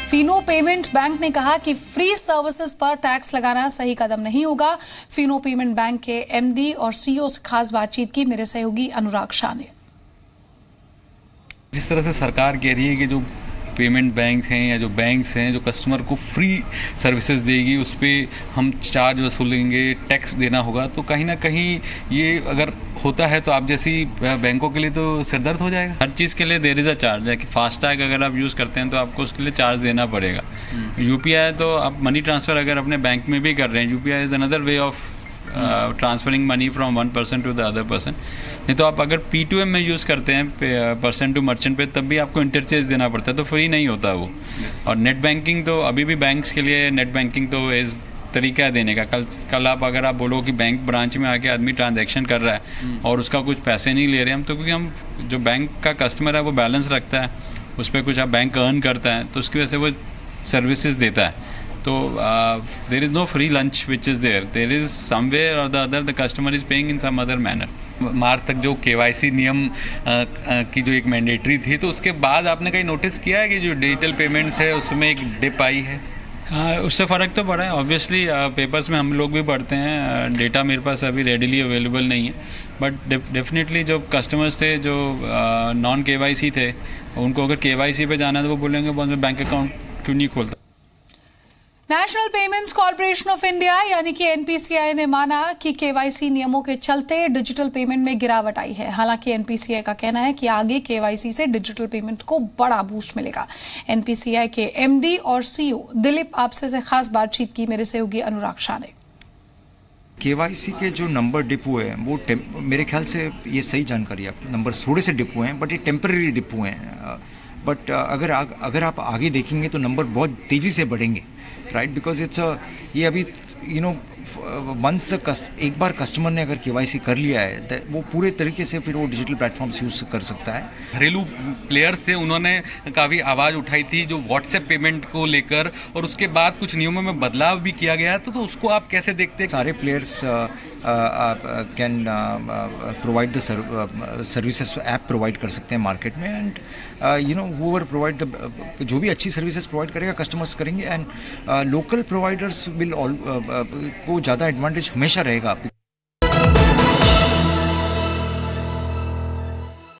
Fino payment bank ने कहा कि फ्री सर्विसेज पर टैक्स लगाना सही कदम नहीं होगा। फिनो पेमेंट बैंक के एमडी और सीईओ से खास बातचीत की मेरे सहयोगी अनुराग शाह ने। जिस तरह से सरकार कह रही है कि जो पेमेंट बैंक हैं या जो बैंक्स हैं जो कस्टमर को फ्री सर्विसेज देगी उस पर हम चार्ज वसूलेंगे, टैक्स देना होगा, तो कहीं ना कहीं ये अगर होता है तो आप जैसी बैंकों के लिए तो सिरदर्द हो जाएगा। हर चीज़ के लिए देयर इज़ अ चार्ज है कि फास्टैग अगर आप यूज़ करते हैं तो आपको उसके लिए चार्ज देना पड़ेगा। यूपीआई तो आप मनी ट्रांसफ़र अगर अपने बैंक में भी कर रहे हैं, UPI is another way of transferring money from one person to the other person. नहीं तो आप अगर P2M में यूज़ करते हैं पर्सन टू मर्चेंट पे, तब भी आपको इंटरचेंज देना पड़ता है, तो फ्री नहीं होता वो। और नेट बैंकिंग तो अभी भी बैंक्स के लिए नेट बैंकिंग तो एज तरीका है देने का। कल आप अगर आप बोलो कि बैंक ब्रांच में आके आदमी ट्रांजैक्शन कर रहा है और उसका कुछ पैसे नहीं ले रहे हम, तो क्योंकि हम जो बैंक का कस्टमर है वो बैलेंस रखता है, उस पर कुछ आप बैंक अर्न करता है, तो उसकी वजह से वो सर्विसेज देता है। तो there is no free lunch which is there is somewhere और the other the customer is paying in some other manner. मार्च तक जो KYC नियम की जो एक मैंडेटरी थी, तो उसके बाद आपने कहीं नोटिस किया है कि जो डिजिटल पेमेंट्स है उसमें एक डिप आई है? हाँ, उससे फ़र्क तो पड़ा है ऑब्वियसली। पेपर्स में हम लोग भी पढ़ते हैं, डेटा मेरे पास अभी रेडिली अवेलेबल नहीं है, बट डेफिनेटली जो कस्टमर्स थे जो नॉन KYC थे, उनको अगर KYC पे जाना है तो वो बोलेंगे बहुत मैं बैंक अकाउंट क्यों नहीं खोलता। National payments corporation of India यानी कि NPCI ने माना कि KYC नियमों के चलते डिजिटल पेमेंट में गिरावट आई है। हालांकि NPCI का कहना है कि आगे KYC से डिजिटल पेमेंट को बड़ा बूस्ट मिलेगा। NPCI के MD और CEO दिलीप आपसे से खास बातचीत की मेरे सहयोगी अनुराग शाह ने। KYC के जो नंबर डिप हुए हैं वो मेरे ख्याल से ये सही जानकारी है आपकी, नंबर थोड़े से डिप हुए हैं, बट ये टेम्पररी डिप हुए हैं। बट अगर आप आगे देखेंगे तो नंबर बहुत तेज़ी से बढ़ेंगे, राइट, बिकॉज ये अभी वंस एक बार कस्टमर ने अगर KYC कर लिया है वो पूरे तरीके से फिर वो डिजिटल प्लेटफॉर्म्स यूज़ कर सकता है। घरेलू प्लेयर्स थे, उन्होंने काफ़ी आवाज़ उठाई थी जो व्हाट्सएप पेमेंट को लेकर, और उसके बाद कुछ नियमों में बदलाव भी किया गया, तो उसको आप कैसे देखते हैं? सारे players can provide the services, app provide कर सकते हैं मार्केट में, एंड हूएवर प्रोवाइड द जो भी अच्छी सर्विसेज प्रोवाइड करेगा कस्टमर्स करेंगे, एंड लोकल प्रोवाइडर्स विल को ज़्यादा एडवांटेज हमेशा रहेगा।